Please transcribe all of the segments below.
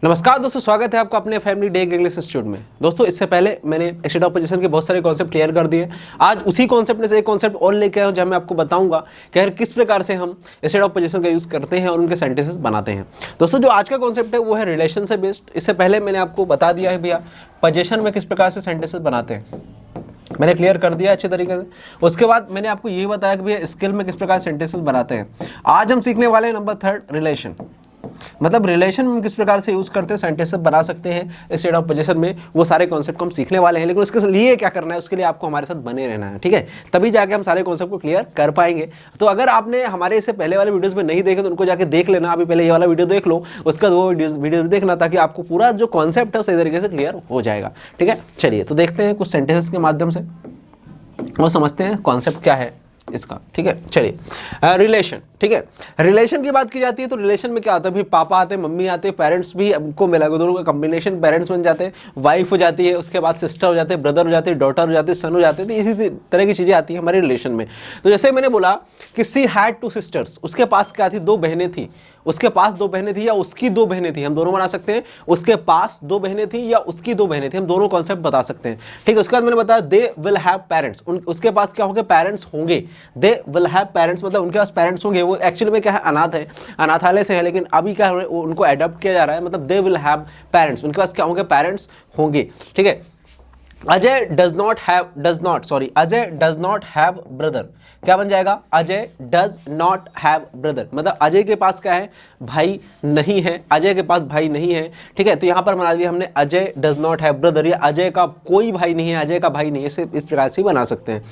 नमस्कार दोस्तों, स्वागत है आपका अपने फैमिली डे इंग्लिश इंस्टीट्यूट में। दोस्तों, इससे पहले मैंने स्टेट ऑफ पोजीशन के बहुत सारे कॉन्सेप्ट क्लियर कर दिए। आज उसी कॉन्सेप्ट में से एक कॉन्सेप्ट और लेके आया हूं, जहां मैं आपको बताऊंगा कि किस प्रकार से हम स्टेट ऑफ पोजीशन का यूज करते हैं और उनके सेंटेंसेस बनाते हैं। दोस्तों, जो आज का कॉन्सेप्ट है वो है रिलेशन से बेस्ड। इससे पहले मैंने आपको बता दिया है भैया पोजीशन में किस प्रकार से सेंटेंसेस बनाते हैं, मैंने क्लियर कर दिया अच्छे तरीके से। उसके बाद मैंने आपको ये बताया कि भैया स्किल में किस प्रकार सेंटेंसेस बनाते हैं। आज हम सीखने वाले हैं नंबर 3 रिलेशन, मतलब रिलेशन में किस प्रकार से यूज करते हैं, सेंटेंसेस बना सकते हैं स्टेट ऑफ पोजीशन में। वो सारे कॉन्सेप्ट को हम सीखने वाले हैं, लेकिन उसके लिए क्या करना है, उसके लिए आपको हमारे साथ बने रहना है, ठीक है। तभी जाके हम सारे कॉन्सेप्ट को क्लियर कर पाएंगे। तो अगर आपने हमारे इससे पहले वाले वीडियोस में नहीं देखे तो उनको जाके देख लेना। अभी पहले ये वाला वीडियो देख लो, उसका वो वीडियो देखना, ताकि आपको पूरा जो कॉन्सेप्ट है वो सही तरीके से क्लियर हो जाएगा, ठीक है। चलिए तो देखते हैं कुछ सेंटेंसेस के माध्यम से वो समझते हैं कॉन्सेप्ट क्या है इसका, ठीक है। चलिए रिलेशन, ठीक है। रिलेशन की बात की जाती है तो रिलेशन में क्या होता है, भी पापा आते हैं, मम्मी आते हैं, पेरेंट्स भी हमको मिला, दोनों का कॉम्बिनेशन पेरेंट्स बन जाते हैं, वाइफ हो जाती है, उसके बाद सिस्टर हो जाते हैं, ब्रदर हो जाते हैं, डॉटर हो जाते हैं, सन हो जाते हैं। तो इसी तरह की चीजें आती हैं हमारे रिलेशन में। तो जैसे मैंने बोला कि सी हैड 2 सिस्टर्स, उसके पास क्या थी, 2 बहनें थी। उसके पास 2 बहनें थी या उसकी 2 बहनें थी, हम दोनों बना सकते हैं। उसके पास 2 बहनें थी या उसकी 2 बहनें थी, हम दोनों कॉन्सेप्ट बता सकते हैं, ठीक है। उसके बाद मैंने बताया दे विल हैव पेरेंट्स, उसके पास क्या होंगे, पेरेंट्स होंगे। दे विल हैव पेरेंट्स मतलब उनके पास पेरेंट्स होंगे। वो एक्चुअली में क्या है, अनाथ है, अनाथालय से है, लेकिन अभी क्या है, उनको अडॉप्ट किया जा रहा है। मतलब दे विल हैव पेरेंट्स, उनके पास क्या होंगे, पेरेंट्स होंगे, ठीक है। Ajay does not have brother, क्या बन जाएगा, Ajay does not have brother, मतलब अजय के पास क्या है, भाई नहीं है, अजय के पास भाई नहीं है, ठीक है। तो यहां पर बना दिया हमने Ajay does not have brother, या अजय का कोई भाई नहीं है, अजय का भाई नहीं है, इसे इस प्रकार से बना सकते हैं।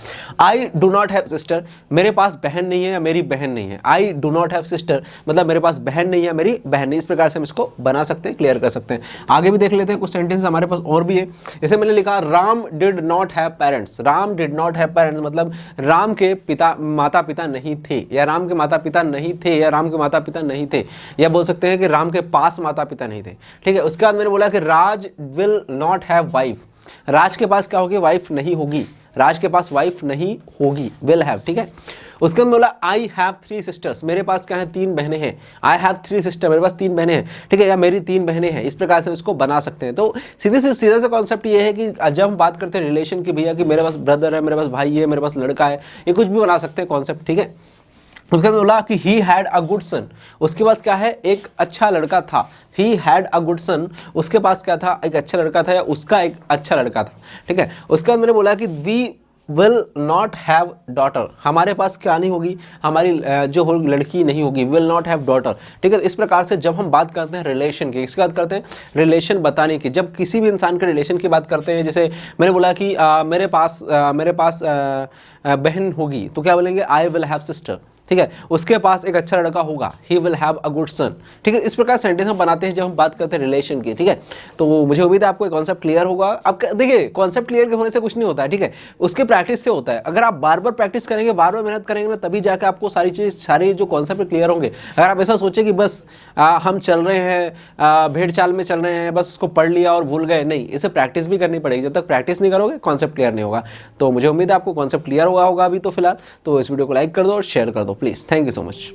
I do not have sister, मेरे पास बहन नहीं है या मेरी बहन नहीं है। I do not have sister मतलब मेरे पास बहन नहीं है, मेरी बहन नहीं। इस प्रकार से हम इसको बना सकते हैं, क्लियर कर सकते हैं। आगे भी देख लेते हैं, कुछ सेंटेंस हमारे पास और भी है। जैसे मैंने लिखा Ram did not have parents, Ram did not have parents मतलब राम के माता पिता नहीं थे, या राम के माता पिता नहीं थे, या राम के माता पिता नहीं थे, या बोल सकते हैं कि राम के पास माता पिता नहीं थे, ठीक है। उसके बाद मैंने बोला कि राज विल नॉट हैव वाइफ, राज के पास क्या होगी, वाइफ नहीं होगी, राज के पास वाइफ नहीं होगी, विल हैव, ठीक है। उसके बाद बोला आई हैव 3 सिस्टर्स, मेरे पास क्या है, 3 बहनें हैं। आई हैव 3 सिस्टर, मेरे पास 3 बहनें हैं, ठीक है, या मेरी 3 बहनें हैं। इस प्रकार से इसको बना सकते हैं। तो सीधे से कॉन्सेप्ट ये है कि जब हम बात करते हैं रिलेशन की, भैया कि मेरे पास ब्रदर है, मेरे पास भाई है, मेरे पास लड़का है, ये कुछ भी बना सकते हैं कॉन्सेप्ट, ठीक है। उसके बाद बोला कि ही हैड अ गुड सन, उसके पास क्या है, एक अच्छा लड़का था। ही हैड अ गुड सन, उसके पास क्या था, एक अच्छा लड़का था, या उसका एक अच्छा लड़का था, ठीक है। उसके बाद मैंने बोला कि we will not have daughter, हमारे पास क्या नहीं होगी, हमारी जो लड़की नहीं होगी, विल नॉट हैव डॉटर, ठीक है। इस प्रकार से जब हम बात करते हैं रिलेशन की, इसके बात करते हैं रिलेशन बताने की, जब किसी भी इंसान के रिलेशन की बात करते हैं, जैसे मैंने बोला कि मेरे पास बहन होगी, तो क्या बोलेंगे, आई विल हैव सिस्टर, ठीक है। उसके पास एक अच्छा लड़का होगा, he will have a good son, ठीक है। इस प्रकार सेंटेंस हम बनाते हैं जब हम बात करते हैं रिलेशन की, ठीक है। तो मुझे उम्मीद है आपको ये कॉन्सेप्ट क्लियर होगा। अब देखिए, कॉन्सेप्ट क्लियर होने से कुछ नहीं होता है, ठीक है, उसके प्रैक्टिस से होता है। अगर आप बार बार प्रैक्टिस करेंगे, बार बार मेहनत करेंगे ना, तभी जाकर आपको सारे जो कॉन्सेप्ट क्लियर होंगे। अगर आप ऐसा सोचे कि बस हम चल रहे हैं, भेड़ चाल में चल रहे हैं, बस उसको पढ़ लिया और भूल गए, नहीं, इसे प्रैक्टिस भी करनी पड़ेगी। जब तक प्रैक्टिस नहीं करोगे कॉन्सेप्ट क्लियर नहीं होगा। तो मुझे उम्मीद है आपको कॉन्सेप्ट क्लियर होगा अभी तो फिलहाल। तो इस वीडियो को लाइक कर दो और शेयर कर दो please. Thank you so much.